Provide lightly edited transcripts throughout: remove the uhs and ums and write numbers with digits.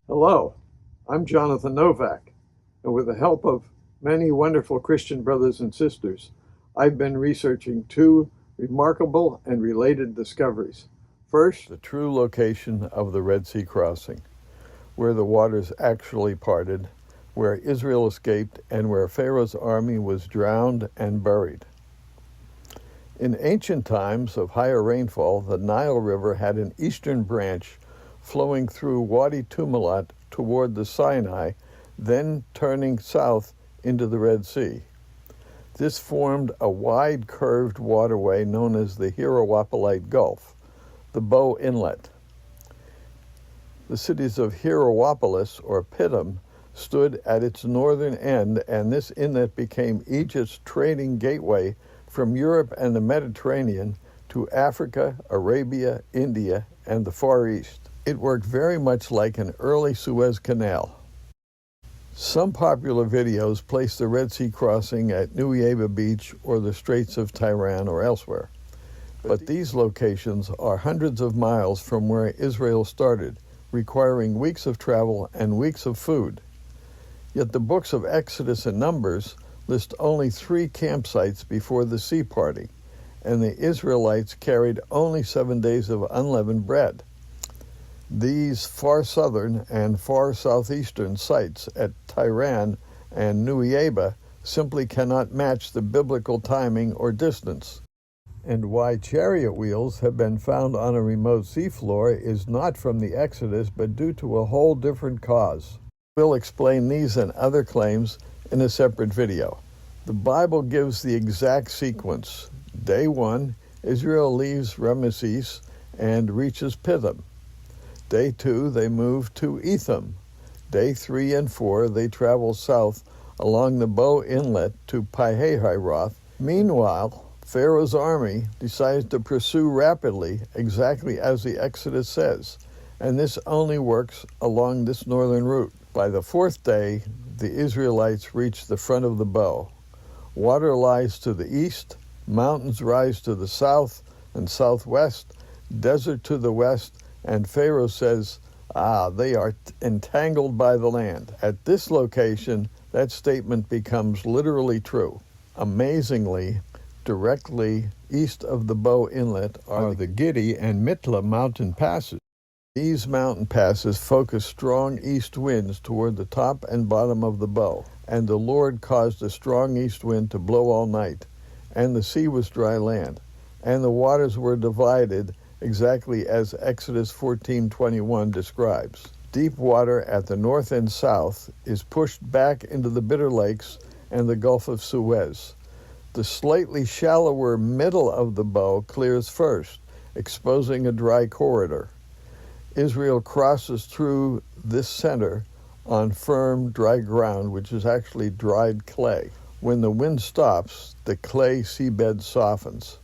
Hello, I'm Jonathan Novak, and with the help of many wonderful Christian brothers and sisters, I've been researching two remarkable and related discoveries. First, the true location of the Red Sea crossing, where the waters actually parted, where Israel escaped, and where Pharaoh's army was drowned and buried. In ancient times of higher rainfall, the Nile River had an eastern branch flowing through Wadi Tumilat toward the Sinai, then turning south into the Red Sea. This formed a wide curved waterway known as the Hierapolis Gulf, the Bow Inlet. The cities of Hierapolis, or Pithom, stood at its northern end, and this inlet became Egypt's trading gateway from Europe and the Mediterranean to Africa, Arabia, India, and the Far East. It worked very much like an early Suez Canal. Some popular videos place the Red Sea crossing at Nuyaba Beach or the Straits of Tiran or elsewhere. But these locations are hundreds of miles from where Israel started, requiring weeks of travel and weeks of food. Yet the books of Exodus and Numbers list only 3 campsites before the sea parting, and the Israelites carried only 7 days of unleavened bread. These far southern and far southeastern sites at Tiran and Nuyaba simply cannot match the biblical timing or distance. And why chariot wheels have been found on a remote seafloor is not from the Exodus, but due to a whole different cause. We'll explain these and other claims in a separate video. The Bible gives the exact sequence. Day 1, Israel leaves Ramesses and reaches Pithom. Day 2, they move to Etham. Day 3 and 4, they travel south along the Bow Inlet to Pi-hahiroth. Meanwhile, Pharaoh's army decides to pursue rapidly, exactly as the Exodus says, and this only works along this northern route. By the 4th day, the Israelites reach the front of the bow. Water lies to the east, mountains rise to the south and southwest, desert to the west, and Pharaoh says, they are entangled by the land. At this location, that statement becomes literally true. Amazingly, directly east of the Bow Inlet are the Gidi and Mitla mountain passes. These mountain passes focus strong east winds toward the top and bottom of the bow, and the Lord caused a strong east wind to blow all night, and the sea was dry land, and the waters were divided exactly as Exodus 14:21 describes. Deep water at the north and south is pushed back into the Bitter Lakes and the Gulf of Suez. The slightly shallower middle of the bow clears first, exposing a dry corridor. Israel crosses through this center on firm, dry ground, which is actually dried clay. When the wind stops, the clay seabed softens.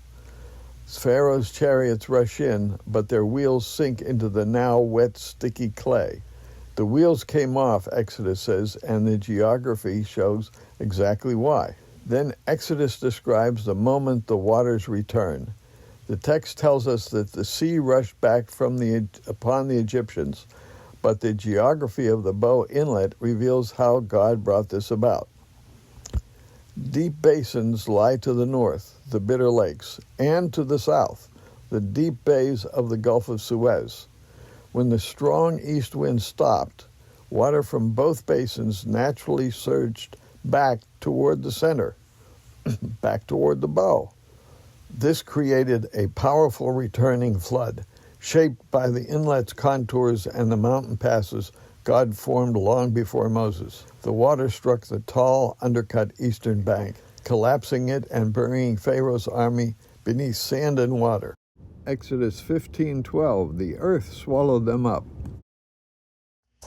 Pharaoh's chariots rush in, but their wheels sink into the now wet, sticky clay. The wheels came off, Exodus says, and the geography shows exactly why. Then Exodus describes the moment the waters return. The text tells us that the sea rushed back upon the Egyptians, but the geography of the Bow Inlet reveals how God brought this about. Deep basins lie to the north, the Bitter Lakes, and to the south, the deep bays of the Gulf of Suez. When the strong east wind stopped, water from both basins naturally surged back toward the center, back toward the bow. This created a powerful returning flood, shaped by the inlet's contours and the mountain passes God formed long before Moses. The water struck the tall, undercut eastern bank, collapsing it and burying Pharaoh's army beneath sand and water. Exodus 15:12, the earth swallowed them up.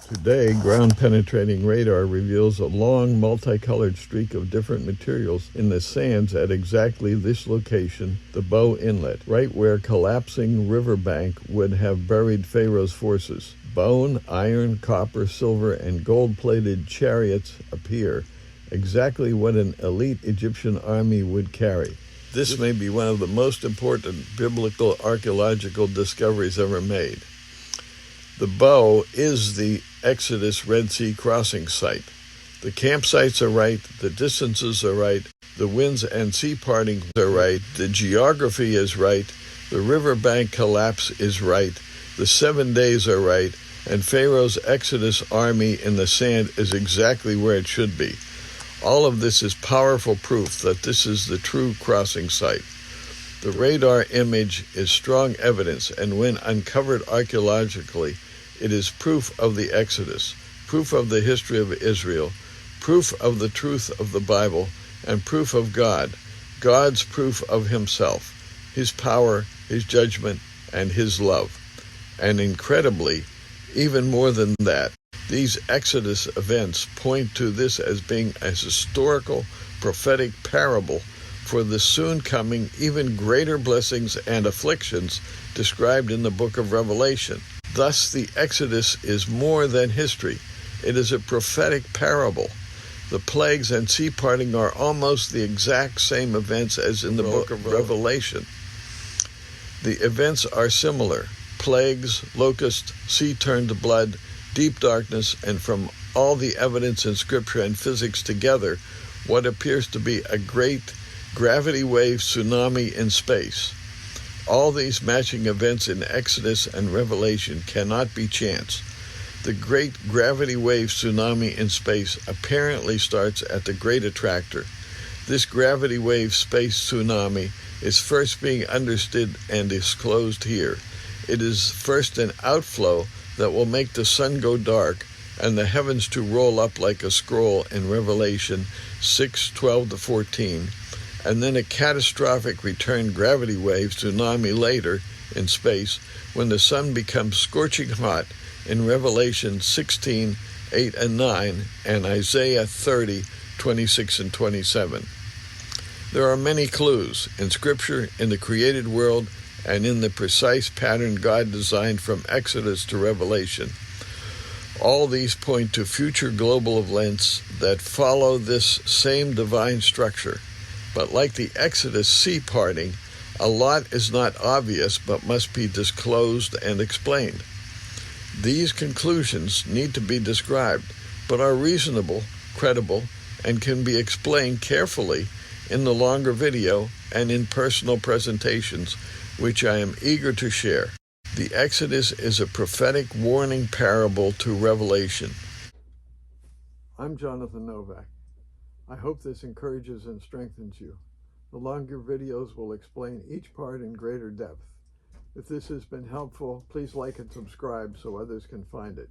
Today, ground-penetrating radar reveals a long, multicolored streak of different materials in the sands at exactly this location, the Bow Inlet, right where collapsing riverbank would have buried Pharaoh's forces. Bone, iron, copper, silver, and gold-plated chariots appear, exactly what an elite Egyptian army would carry. This may be one of the most important biblical archaeological discoveries ever made. The bow is the Exodus Red Sea crossing site. The campsites are right, the distances are right, the winds and sea parting are right, the geography is right, the riverbank collapse is right, the 7 days are right, and Pharaoh's Exodus army in the sand is exactly where it should be. All of this is powerful proof that this is the true crossing site. The radar image is strong evidence, and when uncovered archaeologically, it is proof of the Exodus, proof of the history of Israel, proof of the truth of the Bible, and proof of God, God's proof of himself, his power, his judgment, and his love. And incredibly, even more than that, these Exodus events point to this as being a historical, prophetic parable for the soon coming, even greater blessings and afflictions described in the book of Revelation. Thus, the Exodus is more than history. It is a prophetic parable. The plagues and sea parting are almost the exact same events as in the book of Revelation. The events are similar. Plagues, locusts, sea turned to blood, deep darkness, and from all the evidence in Scripture and physics together, what appears to be a great gravity wave tsunami in space. All these matching events in Exodus and Revelation cannot be chance. The great gravity wave tsunami in space apparently starts at the Great Attractor. This gravity wave space tsunami is first being understood and disclosed here. It is first an outflow that will make the sun go dark and the heavens to roll up like a scroll in Revelation 6:12-14, and then a catastrophic return gravity wave tsunami later in space when the sun becomes scorching hot in Revelation 16:8-9 and Isaiah 30:26 and 27. There are many clues in Scripture, in the created world, and in the precise pattern God designed from Exodus to Revelation. All these point to future global events that follow this same divine structure. But like the Exodus sea parting, a lot is not obvious but must be disclosed and explained. These conclusions need to be described, but are reasonable, credible, and can be explained carefully in the longer video and in personal presentations, which I am eager to share. The Exodus is a prophetic warning parable to Revelation. I'm Jonathan Novak. I hope this encourages and strengthens you. The longer videos will explain each part in greater depth. If this has been helpful, please like and subscribe so others can find it.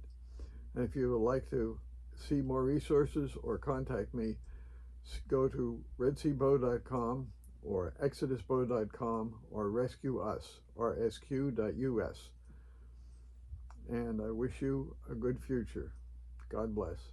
And if you would like to see more resources or contact me, go to redseabow.com or exodusbow.com or rescue.us. And I wish you a good future. God bless.